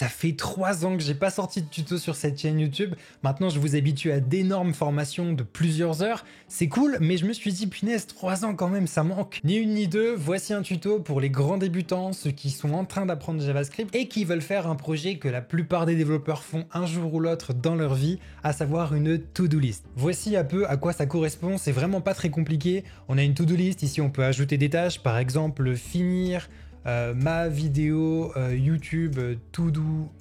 Ça fait 3 ans que j'ai pas sorti de tuto sur cette chaîne YouTube. Maintenant, je vous habitue à d'énormes formations de plusieurs heures. C'est cool, mais je me suis dit, punaise, 3 ans quand même, ça manque. Ni une ni deux, voici un tuto pour les grands débutants, ceux qui sont en train d'apprendre JavaScript et qui veulent faire un projet que la plupart des développeurs font un jour ou l'autre dans leur vie, à savoir une to-do list. Voici un peu à quoi ça correspond, c'est vraiment pas très compliqué. On a une to-do list, ici on peut ajouter des tâches, par exemple finir ma vidéo YouTube to-do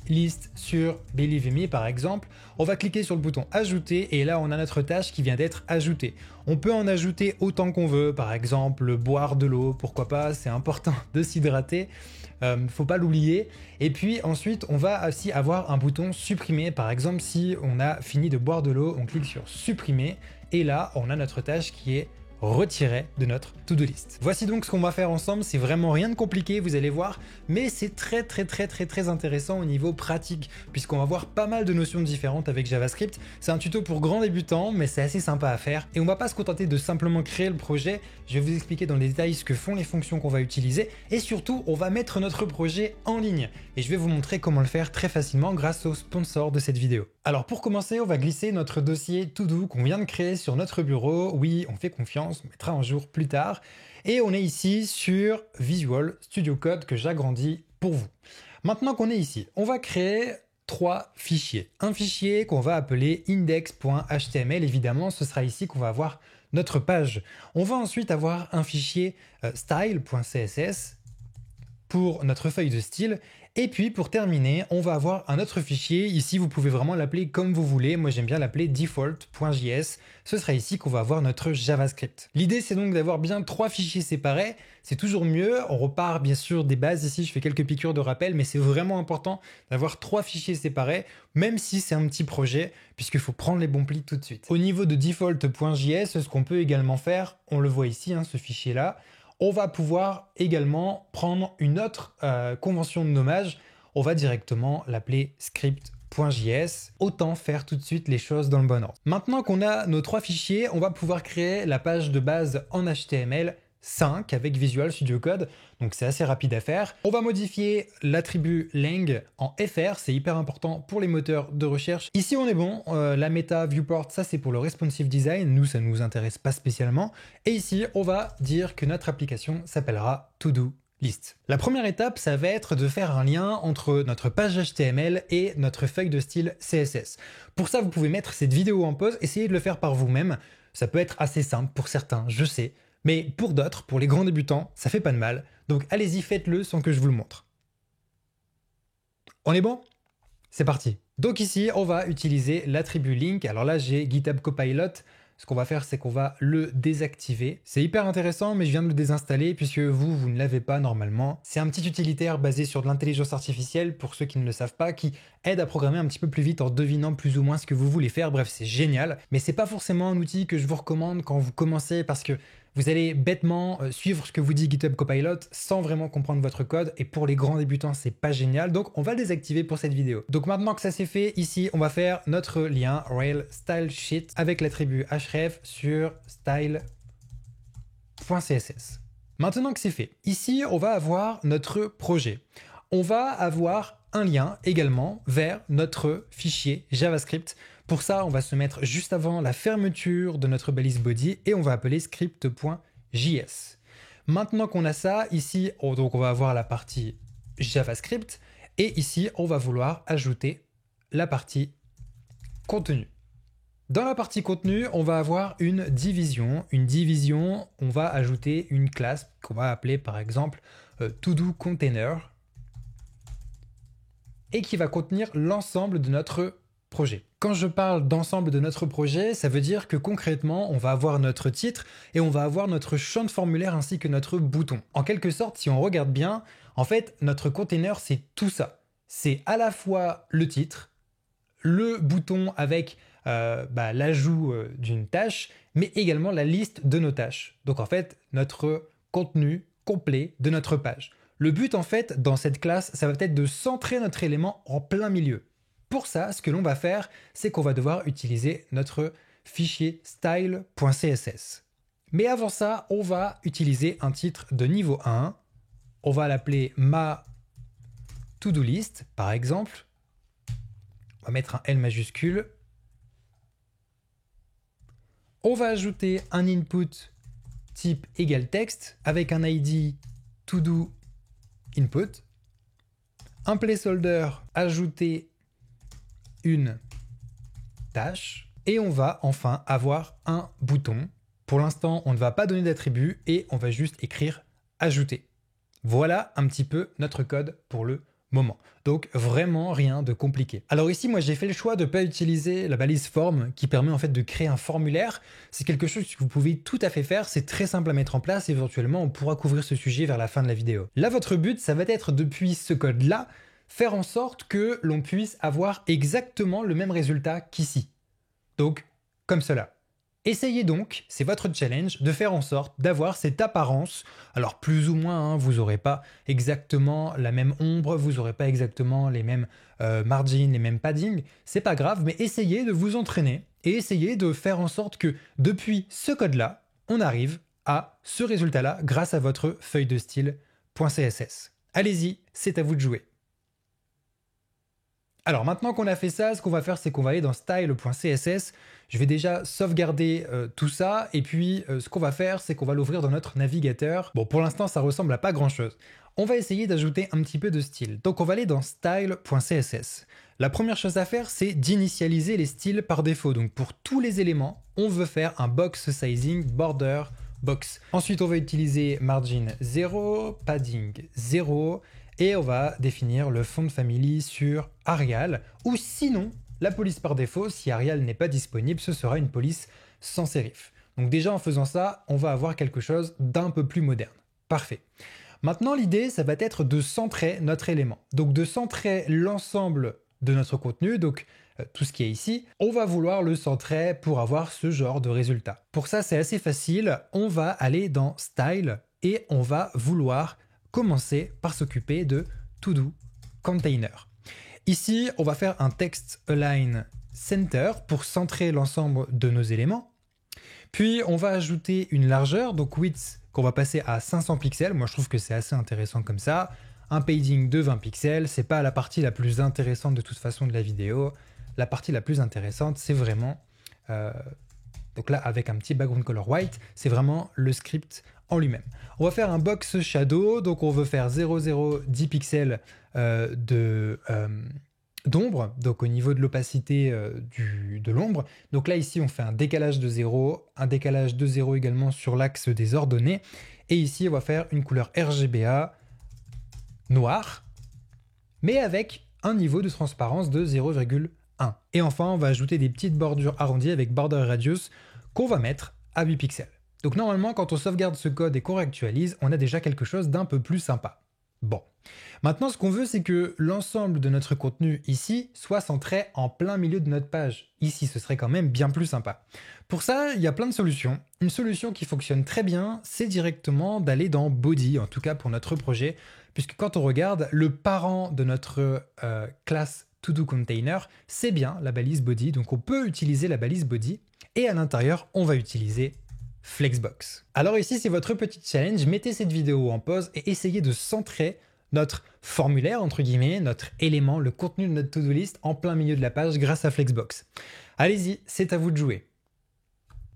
list sur Believe Me par exemple. On va cliquer sur le bouton ajouter et là on a notre tâche qui vient d'être ajoutée. On peut en ajouter autant qu'on veut, par exemple boire de l'eau, pourquoi pas, c'est important de s'hydrater, faut pas l'oublier. Et puis ensuite on va aussi avoir un bouton supprimer, par exemple si on a fini de boire de l'eau, on clique sur supprimer et là on a notre tâche qui est retiré de notre to-do list. Voici donc ce qu'on va faire ensemble, c'est vraiment rien de compliqué, vous allez voir, mais c'est très intéressant au niveau pratique, puisqu'on va voir pas mal de notions différentes avec JavaScript. C'est un tuto pour grands débutants, mais c'est assez sympa à faire, et on va pas se contenter de simplement créer le projet, je vais vous expliquer dans les détails ce que font les fonctions qu'on va utiliser, et surtout, on va mettre notre projet en ligne, et je vais vous montrer comment le faire très facilement grâce au sponsor de cette vidéo. Alors pour commencer, on va glisser notre dossier To-Do qu'on vient de créer sur notre bureau, oui, on fait confiance, on mettra un jour plus tard. Et on est ici sur Visual Studio Code que j'agrandis pour vous. Maintenant qu'on est ici, on va créer 3 fichiers. Un fichier qu'on va appeler index.html, évidemment, ce sera ici qu'on va avoir notre page. On va ensuite avoir un fichier style.css pour notre feuille de style. Et puis pour terminer, on va avoir un autre fichier. Ici, vous pouvez vraiment l'appeler comme vous voulez. Moi, j'aime bien l'appeler default.js. Ce sera ici qu'on va avoir notre JavaScript. L'idée, c'est donc d'avoir bien 3 fichiers séparés. C'est toujours mieux. On repart bien sûr des bases. Ici, je fais quelques piqûres de rappel, mais c'est vraiment important d'avoir 3 fichiers séparés, même si c'est un petit projet, puisqu'il faut prendre les bons plis tout de suite. Au niveau de default.js, ce qu'on peut également faire, on le voit ici, ce fichier-là, on va pouvoir également prendre une autre convention de nommage. On va directement l'appeler script.js. Autant faire tout de suite les choses dans le bon ordre. Maintenant qu'on a nos 3 fichiers, on va pouvoir créer la page de base en HTML 5 avec Visual Studio Code, donc c'est assez rapide à faire. On va modifier l'attribut lang en fr, c'est hyper important pour les moteurs de recherche. Ici on est bon, la méta viewport, ça c'est pour le responsive design, nous ça ne nous intéresse pas spécialement. Et ici on va dire que notre application s'appellera To-Do List. La première étape, ça va être de faire un lien entre notre page HTML et notre feuille de style CSS. Pour ça, vous pouvez mettre cette vidéo en pause, essayez de le faire par vous-même. Ça peut être assez simple pour certains, je sais. Mais pour d'autres, pour les grands débutants, ça fait pas de mal. Donc allez-y, faites-le sans que je vous le montre. On est bon? C'est parti. Donc ici, on va utiliser l'attribut link. Alors là, j'ai GitHub Copilot. Ce qu'on va faire, c'est qu'on va le désactiver. C'est hyper intéressant, mais je viens de le désinstaller puisque vous ne l'avez pas normalement. C'est un petit utilitaire basé sur de l'intelligence artificielle, pour ceux qui ne le savent pas, qui aide à programmer un petit peu plus vite en devinant plus ou moins ce que vous voulez faire. Bref, c'est génial. Mais c'est pas forcément un outil que je vous recommande quand vous commencez parce que vous allez bêtement suivre ce que vous dit GitHub Copilot sans vraiment comprendre votre code. Et pour les grands débutants, c'est pas génial. Donc, on va le désactiver pour cette vidéo. Donc, maintenant que ça c'est fait, ici, on va faire notre lien Rail Style Sheet avec l'attribut href sur style.css. Maintenant que c'est fait, ici, on va avoir notre projet. On va avoir un lien également vers notre fichier JavaScript. Pour ça, on va se mettre juste avant la fermeture de notre balise body et on va appeler script.js. Maintenant qu'on a ça, ici, donc on va avoir la partie JavaScript et ici, on va vouloir ajouter la partie contenu. Dans la partie contenu, on va avoir une division. Une division, on va ajouter une classe qu'on va appeler par exemple ToDoContainer et qui va contenir l'ensemble de notre projet. Quand je parle d'ensemble de notre projet, ça veut dire que concrètement, on va avoir notre titre et on va avoir notre champ de formulaire ainsi que notre bouton. En quelque sorte, si on regarde bien, en fait, notre container, c'est tout ça. C'est à la fois le titre, le bouton avec l'ajout d'une tâche, mais également la liste de nos tâches. Donc en fait, notre contenu complet de notre page. Le but en fait, dans cette classe, ça va être de centrer notre élément en plein milieu. Pour ça, ce que l'on va faire, c'est qu'on va devoir utiliser notre fichier style.css. Mais avant ça, on va utiliser un titre de niveau 1. On va l'appeler ma to-do list, par exemple. On va mettre un L majuscule. On va ajouter un input type égale texte avec un ID to-do input. Un placeholder, ajouter une tâche. Et on va enfin avoir un bouton. Pour l'instant, on ne va pas donner d'attribut et on va juste écrire ajouter. Voilà un petit peu notre code pour le moment. Donc vraiment rien de compliqué. Alors ici, moi j'ai fait le choix de ne pas utiliser la balise form qui permet en fait de créer un formulaire. C'est quelque chose que vous pouvez tout à fait faire, c'est très simple à mettre en place. Éventuellement, on pourra couvrir ce sujet vers la fin de la vidéo. Là, votre but, ça va être depuis ce code-là, faire en sorte que l'on puisse avoir exactement le même résultat qu'ici. Donc, comme cela. Essayez donc, c'est votre challenge, de faire en sorte d'avoir cette apparence. Alors plus ou moins, hein, vous n'aurez pas exactement la même ombre, vous n'aurez pas exactement les mêmes margins, les mêmes paddings. C'est pas grave, mais essayez de vous entraîner et essayez de faire en sorte que depuis ce code-là, on arrive à ce résultat-là grâce à votre feuille de style.css. Allez-y, c'est à vous de jouer. Alors maintenant qu'on a fait ça, ce qu'on va faire, c'est qu'on va aller dans style.css. Je vais déjà sauvegarder tout ça et puis ce qu'on va faire, c'est qu'on va l'ouvrir dans notre navigateur. Bon, pour l'instant, ça ressemble à pas grand-chose. On va essayer d'ajouter un petit peu de style. Donc on va aller dans style.css. La première chose à faire, c'est d'initialiser les styles par défaut. Donc pour tous les éléments, on veut faire un box sizing border box. Ensuite, on va utiliser margin 0, padding 0. Et on va définir le font family sur Arial, ou sinon, la police par défaut, si Arial n'est pas disponible, ce sera une police sans sérif. Donc déjà en faisant ça, on va avoir quelque chose d'un peu plus moderne. Parfait. Maintenant, l'idée, ça va être de centrer notre élément. Donc de centrer l'ensemble de notre contenu, donc tout ce qui est ici, on va vouloir le centrer pour avoir ce genre de résultat. Pour ça, c'est assez facile. On va aller dans Style et on va vouloir commencer par s'occuper de to-do container. Ici, on va faire un text align center pour centrer l'ensemble de nos éléments. Puis, on va ajouter une largeur, donc width, qu'on va passer à 500 pixels. Moi, je trouve que c'est assez intéressant comme ça. Un padding de 20 pixels, c'est pas la partie la plus intéressante de toute façon de la vidéo. La partie la plus intéressante, c'est vraiment... donc là, avec un petit background color white, c'est vraiment le script en lui-même. On va faire un box shadow, donc on veut faire 0,010 pixels d'ombre, donc au niveau de l'opacité de l'ombre. Donc là, ici, on fait un décalage de 0, un décalage de 0 également sur l'axe des ordonnées. Et ici, on va faire une couleur RGBA noire, mais avec un niveau de transparence de 0,1. Et enfin, on va ajouter des petites bordures arrondies avec border radius qu'on va mettre à 8 pixels. Donc normalement, quand on sauvegarde ce code et qu'on réactualise, on a déjà quelque chose d'un peu plus sympa. Bon. Maintenant, ce qu'on veut, c'est que l'ensemble de notre contenu ici soit centré en plein milieu de notre page. Ici, ce serait quand même bien plus sympa. Pour ça, il y a plein de solutions. Une solution qui fonctionne très bien, c'est directement d'aller dans Body, en tout cas pour notre projet, puisque quand on regarde, le parent de notre classe ToDoContainer, c'est bien la balise Body. Donc on peut utiliser la balise Body et à l'intérieur, on va utiliser Flexbox. Alors ici, c'est votre petit challenge. Mettez cette vidéo en pause et essayez de centrer notre formulaire, entre guillemets, notre élément, le contenu de notre to-do list en plein milieu de la page grâce à Flexbox. Allez-y, c'est à vous de jouer.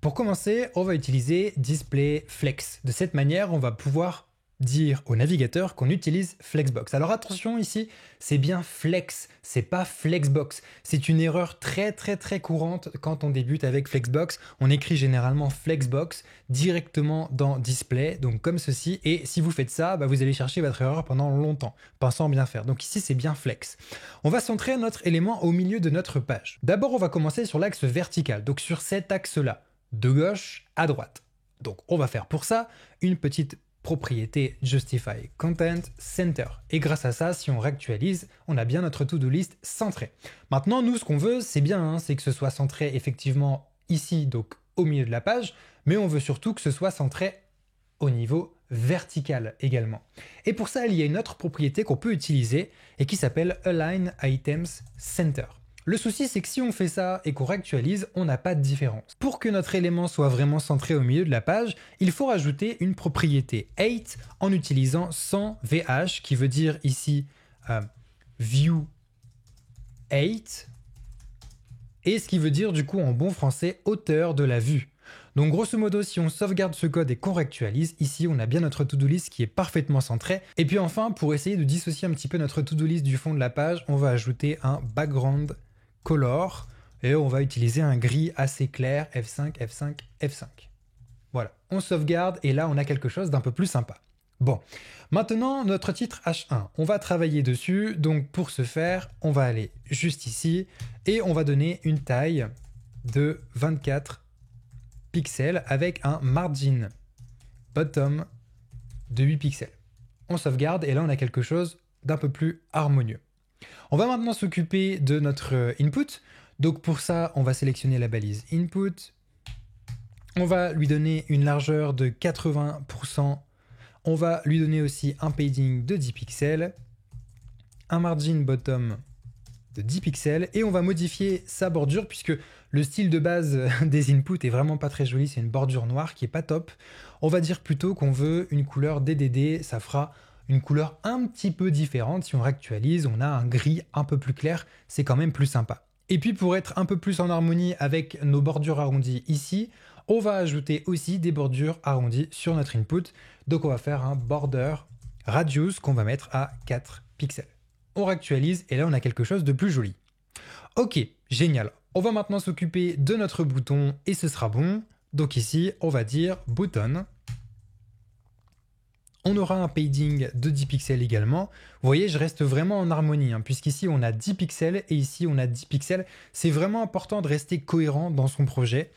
Pour commencer, on va utiliser Display Flex. De cette manière, on va pouvoir dire au navigateur qu'on utilise Flexbox. Alors attention ici, c'est bien Flex, c'est pas Flexbox. C'est une erreur très courante quand on débute avec Flexbox. On écrit généralement Flexbox directement dans Display, donc comme ceci. Et si vous faites ça, vous allez chercher votre erreur pendant longtemps, pensant bien faire. Donc ici, c'est bien Flex. On va centrer notre élément au milieu de notre page. D'abord, on va commencer sur l'axe vertical, donc sur cet axe-là, de gauche à droite. Donc on va faire pour ça une petite propriété Justify Content Center. Et grâce à ça, si on réactualise, on a bien notre to-do list centré. Maintenant, nous, ce qu'on veut, c'est bien, c'est que ce soit centré effectivement ici, donc au milieu de la page, mais on veut surtout que ce soit centré au niveau vertical également. Et pour ça, il y a une autre propriété qu'on peut utiliser et qui s'appelle Align Items Center. Le souci, c'est que si on fait ça et qu'on réactualise, on n'a pas de différence. Pour que notre élément soit vraiment centré au milieu de la page, il faut rajouter une propriété 8 en utilisant 100 VH, qui veut dire ici view 8, et ce qui veut dire du coup en bon français hauteur de la vue. Donc grosso modo, si on sauvegarde ce code et qu'on réactualise, ici on a bien notre to-do list qui est parfaitement centré. Et puis enfin, pour essayer de dissocier un petit peu notre to-do list du fond de la page, on va ajouter un background color et on va utiliser un gris assez clair, F5, F5, F5. Voilà, on sauvegarde et là on a quelque chose d'un peu plus sympa. Bon, maintenant notre titre H1, on va travailler dessus, donc pour ce faire, on va aller juste ici et on va donner une taille de 24 pixels avec un margin bottom de 8 pixels. On sauvegarde et là on a quelque chose d'un peu plus harmonieux. On va maintenant s'occuper de notre input. Donc pour ça, on va sélectionner la balise input. On va lui donner une largeur de 80%. On va lui donner aussi un padding de 10 pixels, un margin bottom de 10 pixels et on va modifier sa bordure puisque le style de base des inputs est vraiment pas très joli, c'est une bordure noire qui est pas top. On va dire plutôt qu'on veut une couleur DDD, ça fera une couleur un petit peu différente. Si on réactualise, on a un gris un peu plus clair, c'est quand même plus sympa. Et puis pour être un peu plus en harmonie avec nos bordures arrondies ici, on va ajouter aussi des bordures arrondies sur notre input. Donc on va faire un border radius qu'on va mettre à 4 pixels. On réactualise et là on a quelque chose de plus joli. Ok, génial. On va maintenant s'occuper de notre bouton et ce sera bon. Donc ici, on va dire button. On aura un padding de 10 pixels également. Vous voyez, je reste vraiment en harmonie, puisqu'ici on a 10 pixels et ici on a 10 pixels. C'est vraiment important de rester cohérent dans son projet.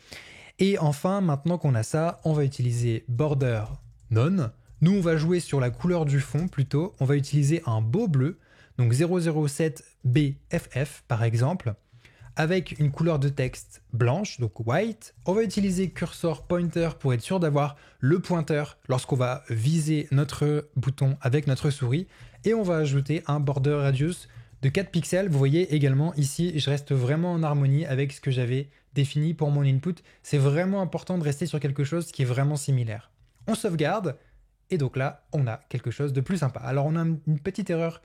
Et enfin, maintenant qu'on a ça, on va utiliser border none. Nous, on va jouer sur la couleur du fond plutôt. On va utiliser un beau bleu, donc 007 BFF par exemple, avec une couleur de texte blanche, donc white. On va utiliser cursor pointer pour être sûr d'avoir le pointeur lorsqu'on va viser notre bouton avec notre souris. Et on va ajouter un border radius de 4 pixels. Vous voyez également ici, je reste vraiment en harmonie avec ce que j'avais défini pour mon input. C'est vraiment important de rester sur quelque chose qui est vraiment similaire. On sauvegarde et donc là, on a quelque chose de plus sympa. Alors on a une petite erreur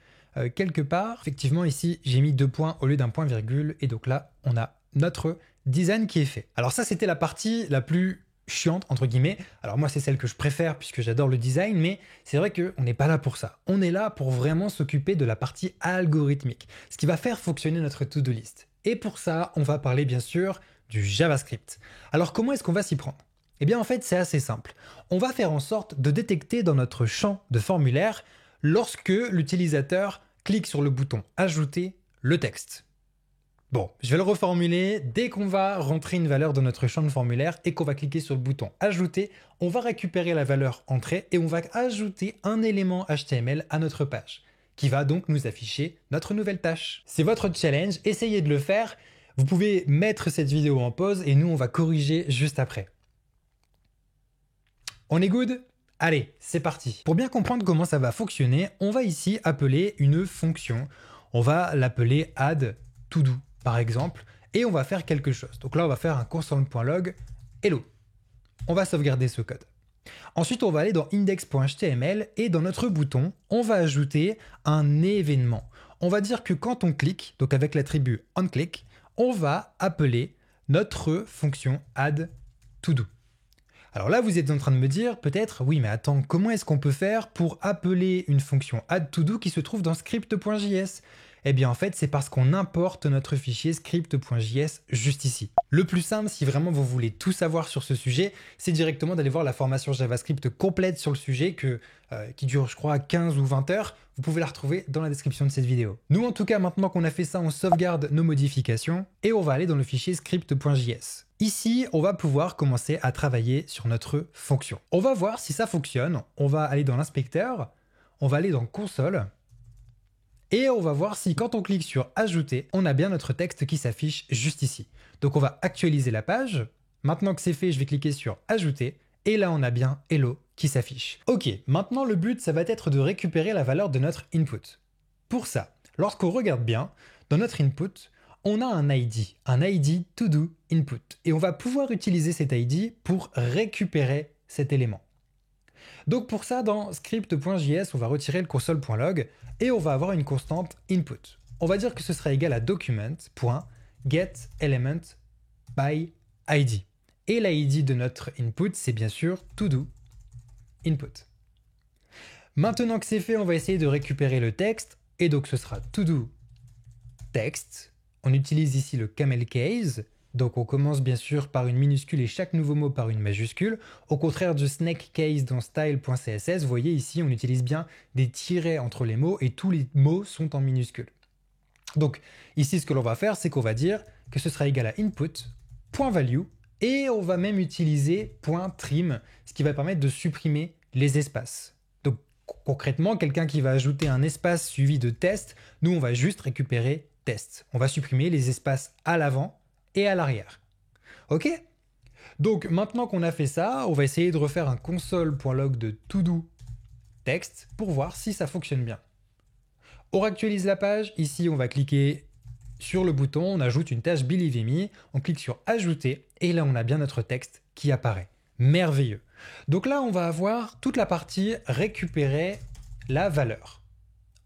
quelque part. Effectivement, ici, j'ai mis 2 points au lieu d'un point virgule. Et donc là, on a notre design qui est fait. Alors ça, c'était la partie la plus chiante, entre guillemets. Alors moi, c'est celle que je préfère puisque j'adore le design, mais c'est vrai qu'on n'est pas là pour ça. On est là pour vraiment s'occuper de la partie algorithmique, ce qui va faire fonctionner notre to-do list. Et pour ça, on va parler bien sûr du JavaScript. Alors comment est-ce qu'on va s'y prendre ? Eh bien en fait, c'est assez simple. On va faire en sorte de détecter dans notre champ de formulaire lorsque l'utilisateur clique sur le bouton « Ajouter le texte ». Bon, je vais le reformuler. Dès qu'on va rentrer une valeur dans notre champ de formulaire et qu'on va cliquer sur le bouton « Ajouter », on va récupérer la valeur « Entrée » et on va ajouter un élément HTML à notre page, qui va donc nous afficher notre nouvelle tâche. C'est votre challenge, essayez de le faire. Vous pouvez mettre cette vidéo en pause et nous, on va corriger juste après. On est good ? Allez, c'est parti. Pour bien comprendre comment ça va fonctionner, on va ici appeler une fonction. On va l'appeler add to do, par exemple, et on va faire quelque chose. Donc là, on va faire un console.log hello. On va sauvegarder ce code. Ensuite, on va aller dans index.html et dans notre bouton, on va ajouter un événement. On va dire que quand on clique, donc avec l'attribut onClick, on va appeler notre fonction add to do. Alors là, vous êtes en train de me dire peut-être, oui mais attends, comment est-ce qu'on peut faire pour appeler une fonction add-to-do qui se trouve dans script.js ? Eh bien en fait, c'est parce qu'on importe notre fichier script.js juste ici. Le plus simple, si vraiment vous voulez tout savoir sur ce sujet, c'est directement d'aller voir la formation JavaScript complète sur le sujet qui dure, je crois, 15 ou 20 heures. Vous pouvez la retrouver dans la description de cette vidéo. Nous, en tout cas, maintenant qu'on a fait ça, on sauvegarde nos modifications et on va aller dans le fichier script.js. Ici, on va pouvoir commencer à travailler sur notre fonction. On va voir si ça fonctionne. On va aller dans l'inspecteur, on va aller dans console et on va voir si quand on clique sur ajouter, on a bien notre texte qui s'affiche juste ici. Donc on va actualiser la page. Maintenant que c'est fait, je vais cliquer sur ajouter et là on a bien hello qui s'affiche. Ok, maintenant le but, ça va être de récupérer la valeur de notre input. Pour ça, lorsqu'on regarde bien, dans notre input, on a un ID to do input. Et on va pouvoir utiliser cet ID pour récupérer cet élément. Donc pour ça, dans script.js, on va retirer le console.log et on va avoir une constante input. On va dire que ce sera égal à document.getElementById. Et l'ID de notre input, c'est bien sûr todo input. Maintenant que c'est fait, on va essayer de récupérer le texte. Et donc ce sera todo text. On utilise ici le camel case. Donc on commence bien sûr par une minuscule et chaque nouveau mot par une majuscule. Au contraire du snake case dans style.css, vous voyez ici on utilise bien des tirets entre les mots et tous les mots sont en minuscules. Donc ici ce que l'on va faire, c'est qu'on va dire que ce sera égal à input.value et on va même utiliser .trim, ce qui va permettre de supprimer les espaces. Donc concrètement, quelqu'un qui va ajouter un espace suivi de test, nous on va juste récupérer test. On va supprimer les espaces à l'avant et à l'arrière. Ok? Donc maintenant qu'on a fait ça, on va essayer de refaire un console.log de todo text pour voir si ça fonctionne bien. On réactualise la page, ici on va cliquer sur le bouton, on ajoute une tâche Believe Me, on clique sur ajouter et là on a bien notre texte qui apparaît. Merveilleux. Donc là on va avoir toute la partie récupérer la valeur.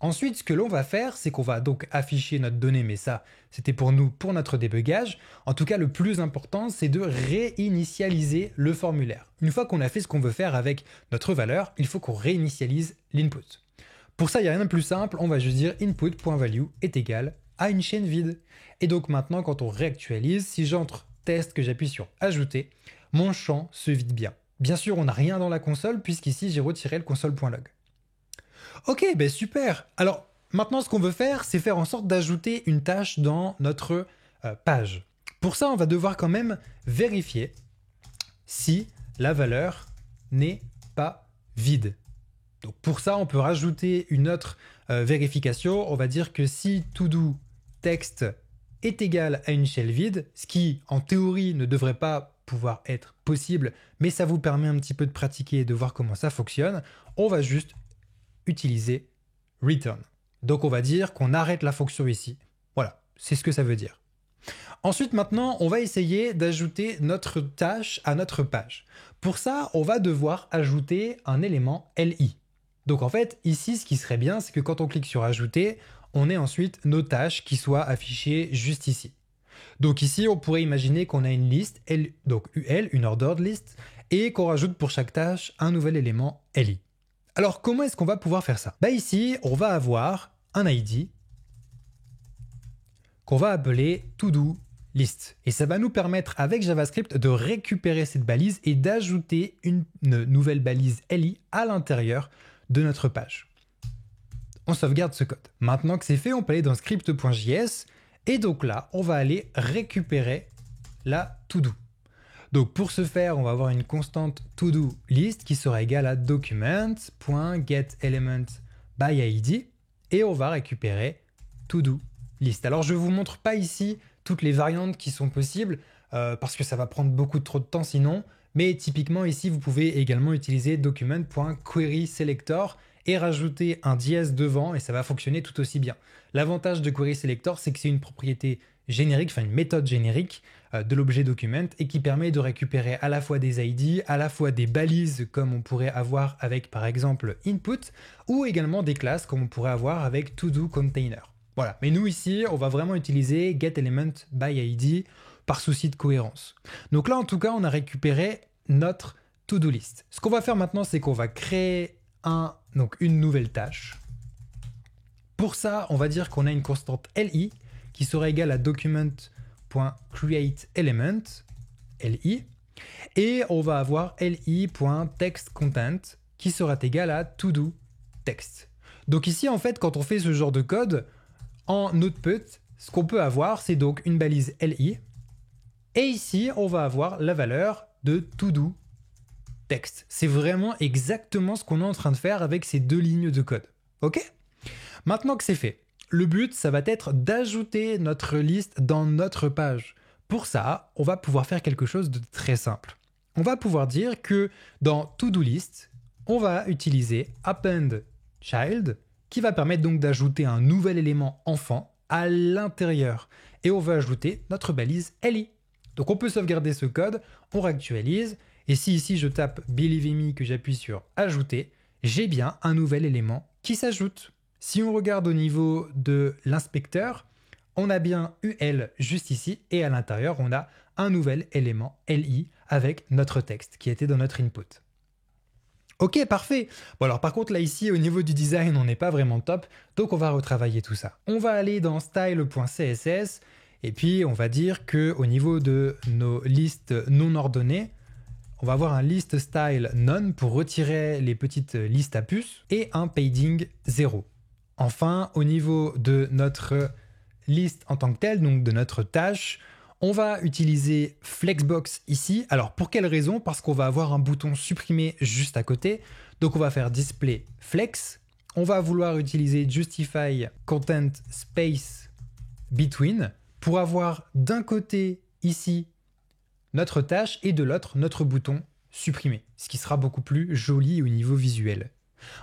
Ensuite, ce que l'on va faire, c'est qu'on va donc afficher notre donnée, mais ça, c'était pour nous, pour notre débugage. En tout cas, le plus important, c'est de réinitialiser le formulaire. Une fois qu'on a fait ce qu'on veut faire avec notre valeur, il faut qu'on réinitialise l'input. Pour ça, il n'y a rien de plus simple, on va juste dire input.value est égal à une chaîne vide. Et donc maintenant, quand on réactualise, si j'entre test, que j'appuie sur ajouter, mon champ se vide bien. Bien sûr, on n'a rien dans la console, puisqu'ici, j'ai retiré le console.log. Ok, ben super. Alors maintenant ce qu'on veut faire, c'est faire en sorte d'ajouter une tâche dans notre page. Pour ça, on va devoir quand même vérifier si la valeur n'est pas vide. Donc pour ça, on peut rajouter une autre vérification. On va dire que si todo text est égal à une shell vide, ce qui en théorie ne devrait pas pouvoir être possible, mais ça vous permet un petit peu de pratiquer et de voir comment ça fonctionne, on va juste utiliser return. Donc on va dire qu'on arrête la fonction ici. Voilà, c'est ce que ça veut dire. Ensuite, maintenant, on va essayer d'ajouter notre tâche à notre page. Pour ça, on va devoir ajouter un élément li. Donc en fait, ici, ce qui serait bien, c'est que quand on clique sur ajouter, on ait ensuite nos tâches qui soient affichées juste ici. Donc ici, on pourrait imaginer qu'on a une liste, donc UL, une ordered list, et qu'on rajoute pour chaque tâche un nouvel élément li. Alors, comment est-ce qu'on va pouvoir faire ça? Ici, on va avoir un ID qu'on va appeler todo list. Et ça va nous permettre, avec JavaScript, de récupérer cette balise et d'ajouter une nouvelle balise li à l'intérieur de notre page. On sauvegarde ce code. Maintenant que c'est fait, on peut aller dans script.js et donc là, on va aller récupérer la todo. Donc pour ce faire, on va avoir une constante todo list qui sera égale à document.getElementById et on va récupérer todo list. Alors je ne vous montre pas ici toutes les variantes qui sont possibles parce que ça va prendre beaucoup trop de temps sinon, mais typiquement ici vous pouvez également utiliser document.querySelector et rajouter un dièse devant et ça va fonctionner tout aussi bien. L'avantage de querySelector, c'est que c'est une propriété générique, enfin une méthode générique de l'objet document et qui permet de récupérer à la fois des ID, à la fois des balises comme on pourrait avoir avec par exemple input ou également des classes comme on pourrait avoir avec toDoContainer. Voilà, mais nous ici, on va vraiment utiliser getElementById par souci de cohérence. Donc là, en tout cas, on a récupéré notre to-do list. Ce qu'on va faire maintenant, c'est qu'on va créer une nouvelle tâche. Pour ça, on va dire qu'on a une constante li qui sera égale à document.createElement, li, et on va avoir li.textContent qui sera égal à toDoText. Donc ici, en fait, quand on fait ce genre de code, en output, ce qu'on peut avoir, c'est donc une balise li, et ici, on va avoir la valeur de toDoText. C'est vraiment exactement ce qu'on est en train de faire avec ces deux lignes de code. Ok ? Maintenant que c'est fait, le but, ça va être d'ajouter notre liste dans notre page. Pour ça, on va pouvoir faire quelque chose de très simple. On va pouvoir dire que dans toDoList, on va utiliser appendChild, qui va permettre donc d'ajouter un nouvel élément enfant à l'intérieur. Et on va ajouter notre balise li. Donc on peut sauvegarder ce code, on réactualise, Et si ici je tape Believe Me, que j'appuie sur ajouter, j'ai bien un nouvel élément qui s'ajoute. Si on regarde au niveau de l'inspecteur, on a bien UL juste ici et à l'intérieur on a un nouvel élément LI avec notre texte qui était dans notre input. Ok, parfait. Bon alors par contre là ici au niveau du design on n'est pas vraiment top, donc on va retravailler tout ça. On va aller dans style.css et puis on va dire que au niveau de nos listes non ordonnées, on va avoir un list style none pour retirer les petites listes à puces et un padding 0. Enfin au niveau de notre liste en tant que telle, donc de notre tâche, on va utiliser Flexbox ici. Alors pour quelle raison? Parce qu'on va avoir un bouton supprimé juste à côté. Donc on va faire display flex. On va vouloir utiliser justify content space between pour avoir d'un côté ici notre tâche et de l'autre notre bouton supprimé, ce qui sera beaucoup plus joli au niveau visuel.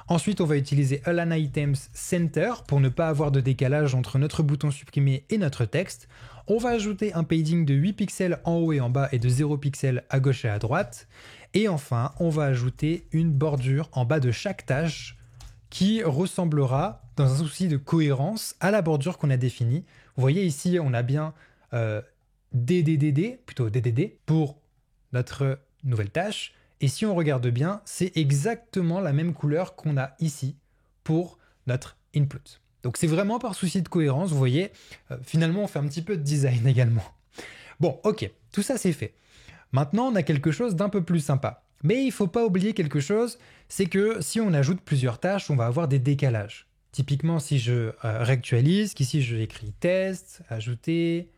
Ensuite, on va utiliser Align Items Center pour ne pas avoir de décalage entre notre bouton supprimé et notre texte. On va ajouter un padding de 8 pixels en haut et en bas et de 0 pixels à gauche et à droite. Et enfin, on va ajouter une bordure en bas de chaque tâche qui ressemblera, dans un souci de cohérence, à la bordure qu'on a définie. Vous voyez ici, on a bien DDD pour notre nouvelle tâche. Et si on regarde bien, c'est exactement la même couleur qu'on a ici pour notre input. Donc c'est vraiment par souci de cohérence, vous voyez, finalement on fait un petit peu de design également. Bon, ok, tout ça c'est fait. Maintenant on a quelque chose d'un peu plus sympa. Mais il ne faut pas oublier quelque chose, c'est que si on ajoute plusieurs tâches, on va avoir des décalages. Typiquement si je réactualise, qu'ici je écris test, ajouter,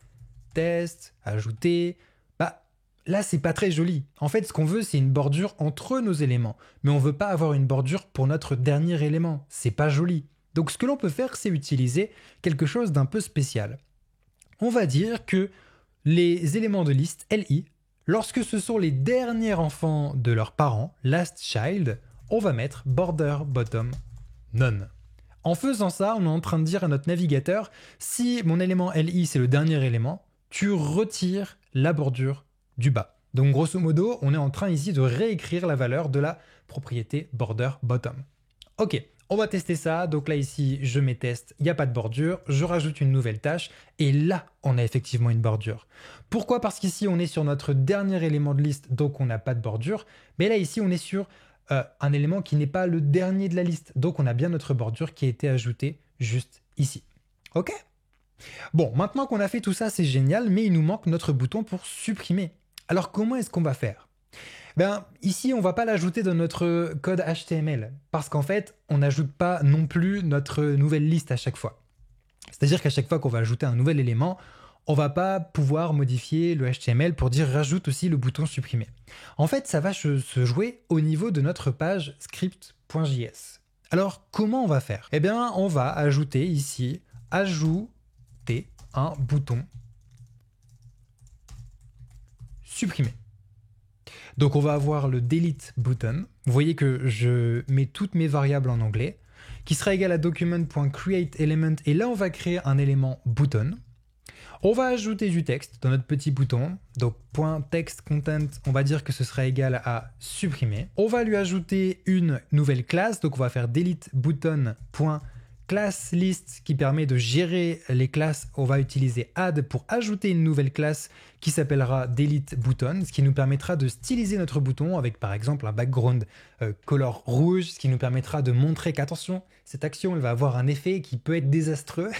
là, c'est pas très joli. En fait, ce qu'on veut, c'est une bordure entre nos éléments. Mais on veut pas avoir une bordure pour notre dernier élément. C'est pas joli. Donc, ce que l'on peut faire, c'est utiliser quelque chose d'un peu spécial. On va dire que les éléments de liste LI, lorsque ce sont les derniers enfants de leurs parents, last child, on va mettre border bottom none. En faisant ça, on est en train de dire à notre navigateur, si mon élément LI, c'est le dernier élément, tu retires la bordure du bas. Donc grosso modo, on est en train ici de réécrire la valeur de la propriété border bottom. Ok, on va tester ça. Donc là ici, je mets test, il n'y a pas de bordure, je rajoute une nouvelle tâche et là, on a effectivement une bordure. Pourquoi? Parce qu'ici, on est sur notre dernier élément de liste, donc on n'a pas de bordure. Mais là ici, on est sur un élément qui n'est pas le dernier de la liste. Donc on a bien notre bordure qui a été ajoutée juste ici. Ok? Bon, maintenant qu'on a fait tout ça, c'est génial, mais il nous manque notre bouton pour supprimer. Alors comment est-ce qu'on va faire? Ici, on ne va pas l'ajouter dans notre code HTML, parce qu'en fait, on n'ajoute pas non plus notre nouvelle liste à chaque fois. C'est-à-dire qu'à chaque fois qu'on va ajouter un nouvel élément, on ne va pas pouvoir modifier le HTML pour dire rajoute aussi le bouton supprimer. En fait, ça va se jouer au niveau de notre page script.js. Alors, comment on va faire? On va ajouter ici, ajouter un bouton supprimer. Donc on va avoir le delete button. Vous voyez que je mets toutes mes variables en anglais, qui sera égal à document.createElement, et là on va créer un élément button. On va ajouter du texte dans notre petit bouton, donc .textContent, on va dire que ce sera égal à supprimer. On va lui ajouter une nouvelle classe, donc on va faire delete button.classList qui permet de gérer les classes. On va utiliser add pour ajouter une nouvelle classe qui s'appellera delete button, ce qui nous permettra de styliser notre bouton avec par exemple un background color rouge, ce qui nous permettra de montrer qu'attention, cette action elle va avoir un effet qui peut être désastreux.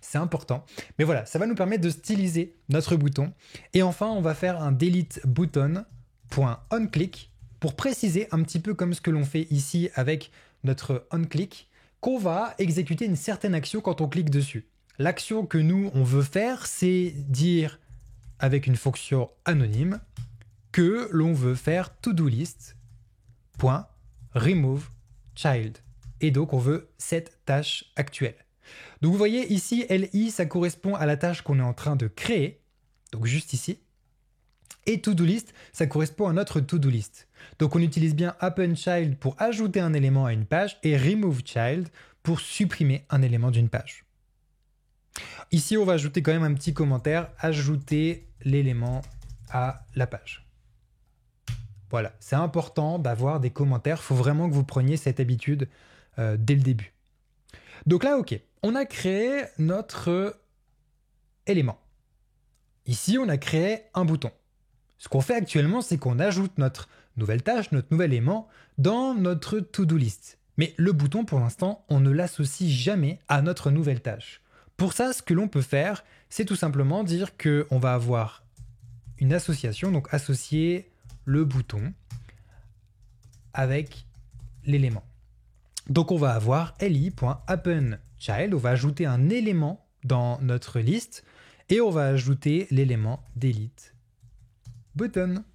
C'est important. Mais voilà, ça va nous permettre de styliser notre bouton. Et enfin, on va faire un delete button.onClick pour préciser un petit peu comme ce que l'on fait ici avec notre onClick, qu'on va exécuter une certaine action quand on clique dessus. L'action que nous, on veut faire, c'est dire avec une fonction anonyme que l'on veut faire to-do-list.remove child. Et donc, on veut cette tâche actuelle. Donc, vous voyez ici, LI, ça correspond à la tâche qu'on est en train de créer. Donc, juste ici. Et to-do list, ça correspond à notre to-do list. Donc, on utilise bien append child pour ajouter un élément à une page et remove child pour supprimer un élément d'une page. Ici, on va ajouter quand même un petit commentaire, ajouter l'élément à la page. Voilà, c'est important d'avoir des commentaires. Il faut vraiment que vous preniez cette habitude dès le début. Donc là, ok, on a créé notre élément. Ici, on a créé un bouton. Ce qu'on fait actuellement, c'est qu'on ajoute notre nouvelle tâche, notre nouvel élément, dans notre to-do list. Mais le bouton, pour l'instant, on ne l'associe jamais à notre nouvelle tâche. Pour ça, ce que l'on peut faire, c'est tout simplement dire qu'on va avoir une association, donc associer le bouton avec l'élément. Donc on va avoir li.appendChild, on va ajouter un élément dans notre liste et on va ajouter l'élément delete button.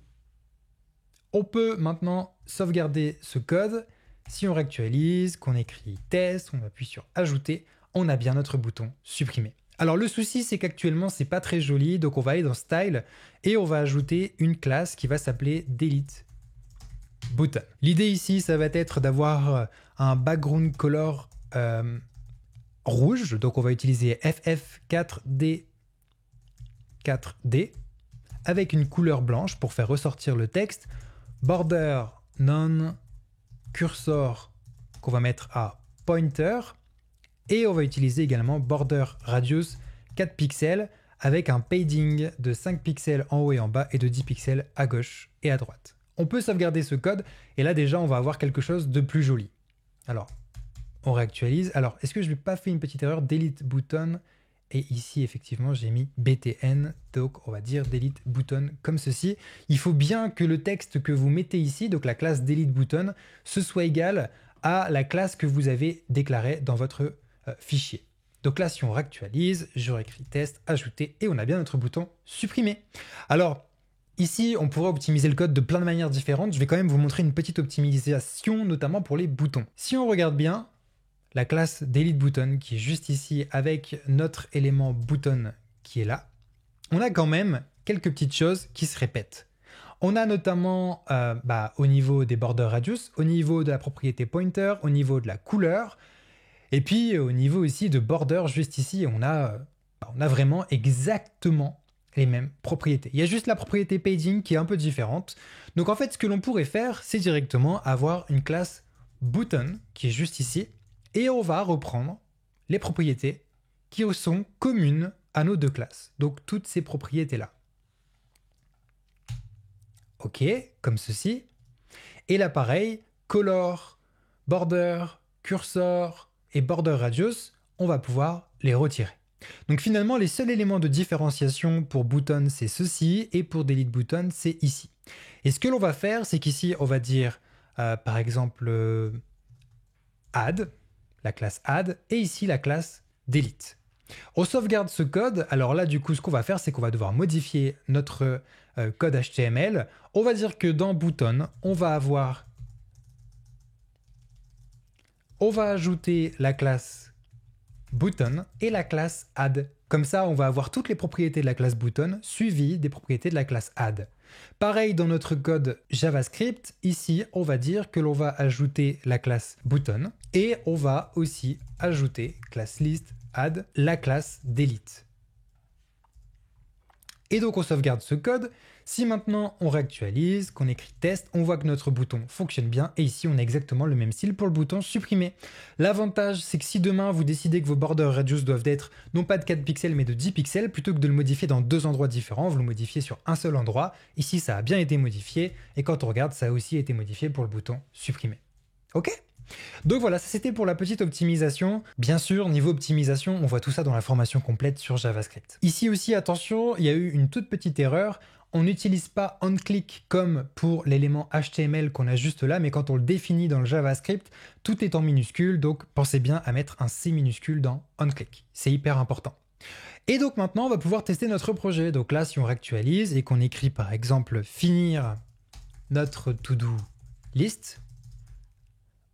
On peut maintenant sauvegarder ce code. Si on réactualise, qu'on écrit test, on appuie sur ajouter, on a bien notre bouton supprimé. Alors le souci, c'est qu'actuellement c'est pas très joli, donc on va aller dans style et on va ajouter une classe qui va s'appeler delete button. L'idée ici, ça va être d'avoir un background color rouge, donc on va utiliser FF4D avec une couleur blanche pour faire ressortir le texte, border non cursor qu'on va mettre à pointer, et on va utiliser également border radius 4 pixels avec un padding de 5 pixels en haut et en bas et de 10 pixels à gauche et à droite. On peut sauvegarder ce code et là déjà on va avoir quelque chose de plus joli. Alors, on réactualise. Alors, est-ce que je n'ai pas fait une petite erreur? Delete button. Et ici, effectivement, j'ai mis btn. Donc, on va dire delete button comme ceci. Il faut bien que le texte que vous mettez ici, donc la classe delete button, ce soit égal à la classe que vous avez déclarée dans votre fichier. Donc là, si on réactualise, je réécris test, ajouter, et on a bien notre bouton supprimé. Alors, ici, on pourrait optimiser le code de plein de manières différentes. Je vais quand même vous montrer une petite optimisation, notamment pour les boutons. Si on regarde bien, la classe delete button qui est juste ici avec notre élément button qui est là, on a quand même quelques petites choses qui se répètent. On a notamment au niveau des border radius, au niveau de la propriété pointer, au niveau de la couleur, et puis au niveau aussi de border juste ici, on a vraiment exactement les mêmes propriétés. Il y a juste la propriété padding qui est un peu différente. Donc en fait, ce que l'on pourrait faire, c'est directement avoir une classe button qui est juste ici, et on va reprendre les propriétés qui sont communes à nos deux classes. Donc toutes ces propriétés-là. OK, comme ceci. Et là pareil, color, border, cursor et border radius, on va pouvoir les retirer. Donc finalement, les seuls éléments de différenciation pour button, c'est ceci, et pour delete button, c'est ici. Et ce que l'on va faire, c'est qu'ici, on va dire, par exemple, add, la classe add, et ici, la classe delete. On sauvegarde ce code. Alors là, du coup, ce qu'on va faire, c'est qu'on va devoir modifier notre code HTML. On va dire que dans button, on va ajouter la classe button et la classe add. Comme ça, on va avoir toutes les propriétés de la classe button suivies des propriétés de la classe add. Pareil dans notre code JavaScript, ici, on va dire que l'on va ajouter la classe button et on va aussi ajouter classe list add la classe delete. Et donc on sauvegarde ce code. Si maintenant on réactualise, qu'on écrit test, on voit que notre bouton fonctionne bien et ici on a exactement le même style pour le bouton supprimer. L'avantage, c'est que si demain vous décidez que vos border radius doivent être non pas de 4 pixels mais de 10 pixels, plutôt que de le modifier dans deux endroits différents, vous le modifiez sur un seul endroit. Ici ça a bien été modifié et quand on regarde, ça a aussi été modifié pour le bouton supprimer. Ok ? Donc voilà, ça c'était pour la petite optimisation. Bien sûr, niveau optimisation, on voit tout ça dans la formation complète sur JavaScript. Ici aussi, attention, il y a eu une toute petite erreur. On n'utilise pas onClick comme pour l'élément HTML qu'on a juste là, mais quand on le définit dans le JavaScript, tout est en minuscule, donc pensez bien à mettre un C minuscule dans onClick. C'est hyper important. Et donc maintenant, on va pouvoir tester notre projet. Donc là, si on réactualise et qu'on écrit par exemple finir notre to-do list,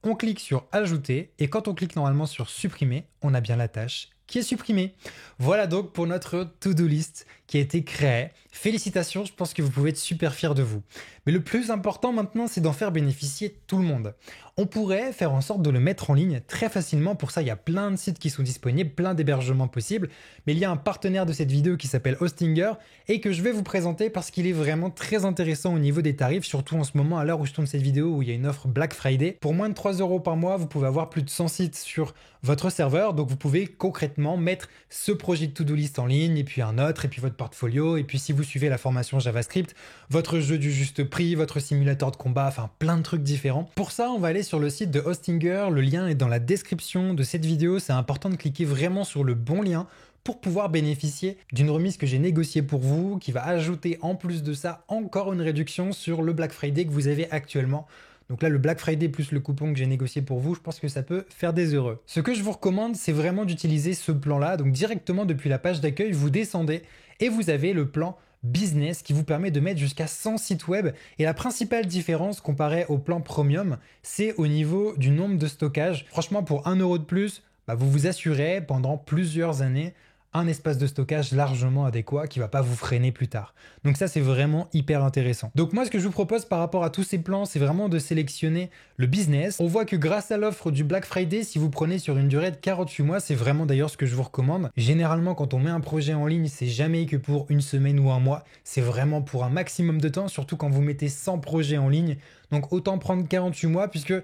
on clique sur ajouter et quand on clique normalement sur supprimer, on a bien la tâche qui est supprimée. Voilà donc pour notre to-do list qui qui a été créé. Félicitations, je pense que vous pouvez être super fiers de vous. Mais le plus important maintenant, c'est d'en faire bénéficier tout le monde. On pourrait faire en sorte de le mettre en ligne très facilement. Pour ça, il y a plein de sites qui sont disponibles, plein d'hébergements possibles. Mais il y a un partenaire de cette vidéo qui s'appelle Hostinger et que je vais vous présenter parce qu'il est vraiment très intéressant au niveau des tarifs, surtout en ce moment à l'heure où je tourne cette vidéo où il y a une offre Black Friday. Pour moins de 3 € par mois, vous pouvez avoir plus de 100 sites sur votre serveur. Donc vous pouvez concrètement mettre ce projet de to-do list en ligne et puis un autre et puis votre portfolio. Et puis si vous suivez la formation JavaScript, votre jeu du juste prix, votre simulateur de combat, enfin plein de trucs différents. Pour ça, on va aller sur le site de Hostinger. Le lien est dans la description de cette vidéo. C'est important de cliquer vraiment sur le bon lien pour pouvoir bénéficier d'une remise que j'ai négociée pour vous, qui va ajouter en plus de ça encore une réduction sur le Black Friday que vous avez actuellement. Donc là, le Black Friday plus le coupon que j'ai négocié pour vous, je pense que ça peut faire des heureux. Ce que je vous recommande, c'est vraiment d'utiliser ce plan-là. Donc directement depuis la page d'accueil, vous descendez et vous avez le plan Business qui vous permet de mettre jusqu'à 100 sites web. Et la principale différence comparée au plan Premium, c'est au niveau du nombre de stockage. Franchement, pour 1 € de plus, vous vous assurez pendant plusieurs années un espace de stockage largement adéquat qui ne va pas vous freiner plus tard. Donc ça, c'est vraiment hyper intéressant. Donc moi, ce que je vous propose par rapport à tous ces plans, c'est vraiment de sélectionner le business. On voit que grâce à l'offre du Black Friday, si vous prenez sur une durée de 48 mois, c'est vraiment d'ailleurs ce que je vous recommande. Généralement, quand on met un projet en ligne, c'est jamais que pour une semaine ou un mois. C'est vraiment pour un maximum de temps, surtout quand vous mettez 100 projets en ligne. Donc autant prendre 48 mois puisque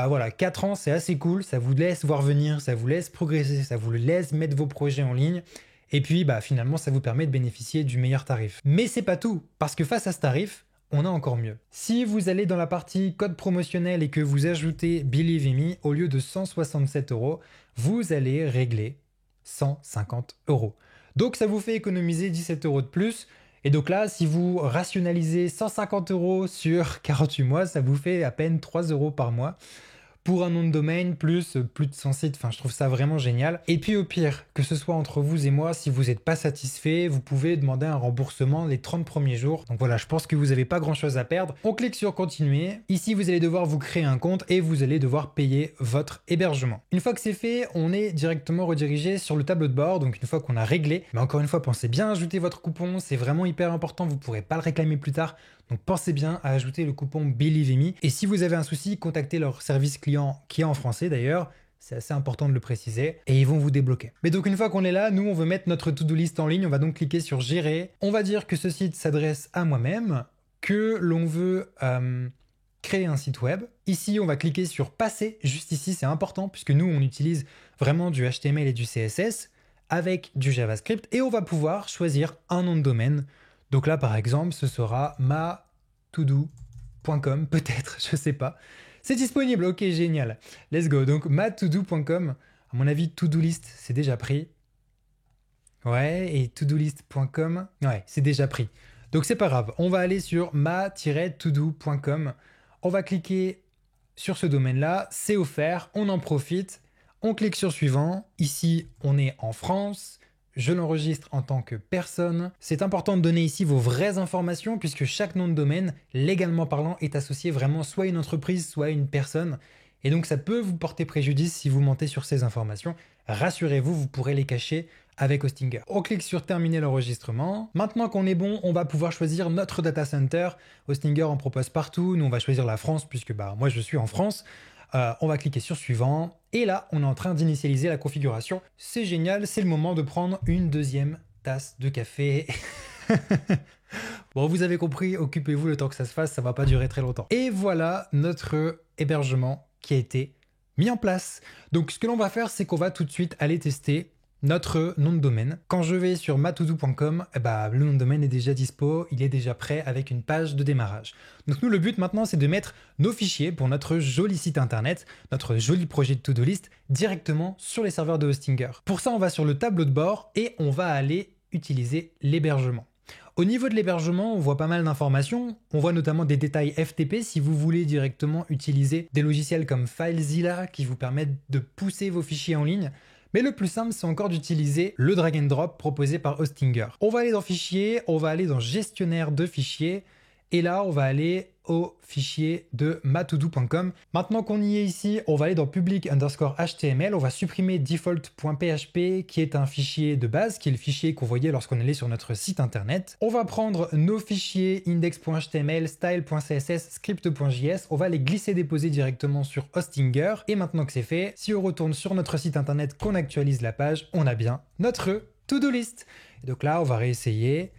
voilà, 4 ans, c'est assez cool, ça vous laisse voir venir, ça vous laisse progresser, ça vous laisse mettre vos projets en ligne. Et puis, finalement, ça vous permet de bénéficier du meilleur tarif. Mais c'est pas tout, parce que face à ce tarif, on a encore mieux. Si vous allez dans la partie code promotionnel et que vous ajoutez Believe in Me, au lieu de 167 €, vous allez régler 150 €. Donc ça vous fait économiser 17 € de plus. Et donc là, si vous rationalisez 150 € sur 48 mois, ça vous fait à peine 3 € par mois pour un nom de domaine plus de 100 sites. Enfin, je trouve ça vraiment génial. Et puis au pire, que ce soit entre vous et moi, si vous n'êtes pas satisfait, vous pouvez demander un remboursement les 30 premiers jours. Donc voilà, je pense que vous n'avez pas grand chose à perdre. On clique sur continuer. Ici, vous allez devoir vous créer un compte et vous allez devoir payer votre hébergement. Une fois que c'est fait, on est directement redirigé sur le tableau de bord. Donc une fois qu'on a réglé, mais encore une fois, pensez bien à ajouter votre coupon. C'est vraiment hyper important. Vous ne pourrez pas le réclamer plus tard. Donc pensez bien à ajouter le coupon Believe in Me. Et si vous avez un souci, contactez leur service client qui est en français d'ailleurs. C'est assez important de le préciser et ils vont vous débloquer. Mais donc une fois qu'on est là, nous on veut mettre notre to-do list en ligne. On va donc cliquer sur gérer. On va dire que ce site s'adresse à moi-même, que l'on veut créer un site web. Ici, on va cliquer sur passer. Juste ici, c'est important puisque nous on utilise vraiment du HTML et du CSS avec du JavaScript et on va pouvoir choisir un nom de domaine. Donc là, par exemple, ce sera matodo.com, peut-être, je sais pas. C'est disponible, ok, génial. Let's go. Donc matodo.com, à mon avis, to-do list, c'est déjà pris. Ouais, et todolist.com, ouais, c'est déjà pris. Donc c'est pas grave, on va aller sur ma-todo.com. On va cliquer sur ce domaine-là, c'est offert, on en profite. On clique sur suivant. Ici, on est en France. Je l'enregistre en tant que personne. C'est important de donner ici vos vraies informations puisque chaque nom de domaine, légalement parlant, est associé vraiment soit à une entreprise, soit à une personne. Et donc ça peut vous porter préjudice si vous mentez sur ces informations. Rassurez-vous, vous pourrez les cacher avec Hostinger. On clique sur terminer l'enregistrement. Maintenant qu'on est bon, on va pouvoir choisir notre data center. Hostinger en propose partout. Nous, on va choisir la France puisque moi, je suis en France. On va cliquer sur suivant et là on est en train d'initialiser la configuration. C'est génial, c'est le moment de prendre une deuxième tasse de café. Bon, vous avez compris, occupez-vous le temps que ça se fasse, ça va pas durer très longtemps. Et voilà notre hébergement qui a été mis en place. Donc ce que l'on va faire, c'est qu'on va tout de suite aller tester notre nom de domaine. Quand je vais sur matodo.com, le nom de domaine est déjà dispo, il est déjà prêt avec une page de démarrage. Donc nous, le but maintenant, c'est de mettre nos fichiers pour notre joli site internet, notre joli projet de to-do list, directement sur les serveurs de Hostinger. Pour ça, on va sur le tableau de bord et on va aller utiliser l'hébergement. Au niveau de l'hébergement, on voit pas mal d'informations. On voit notamment des détails FTP si vous voulez directement utiliser des logiciels comme FileZilla qui vous permettent de pousser vos fichiers en ligne. Mais le plus simple, c'est encore d'utiliser le drag and drop proposé par Hostinger. On va aller dans Fichier, on va aller dans Gestionnaire de fichiers, et là, on va aller au fichier de matodo.com. Maintenant qu'on y est ici, on va aller dans public_html, on va supprimer default.php qui est un fichier de base, qui est le fichier qu'on voyait lorsqu'on allait sur notre site internet. On va prendre nos fichiers index.html, style.css, script.js, on va les glisser-déposer directement sur Hostinger. Et maintenant que c'est fait, si on retourne sur notre site internet, qu'on actualise la page, on a bien notre to-do list. Et donc là, on va réessayer.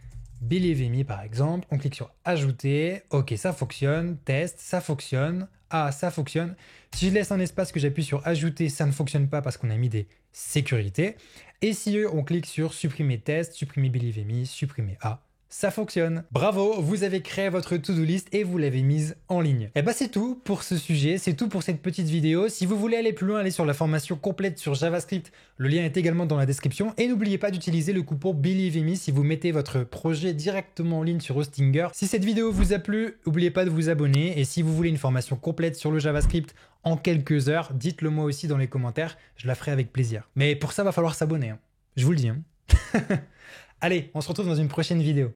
Believe in me par exemple, on clique sur ajouter, ok ça fonctionne, test, ça fonctionne, ah ça fonctionne. Si je laisse un espace que j'appuie sur ajouter, ça ne fonctionne pas parce qu'on a mis des sécurités. Et si on clique sur supprimer test, supprimer Believe in me, supprimer ah, ça fonctionne. Bravo, vous avez créé votre to-do list et vous l'avez mise en ligne. Et bah c'est tout pour ce sujet, c'est tout pour cette petite vidéo. Si vous voulez aller plus loin, allez sur la formation complète sur JavaScript. Le lien est également dans la description. Et n'oubliez pas d'utiliser le coupon Believe in me si vous mettez votre projet directement en ligne sur Hostinger. Si cette vidéo vous a plu, n'oubliez pas de vous abonner. Et si vous voulez une formation complète sur le JavaScript en quelques heures, dites-le moi aussi dans les commentaires, je la ferai avec plaisir. Mais pour ça, va falloir s'abonner, hein. Je vous le dis, hein. Allez, on se retrouve dans une prochaine vidéo.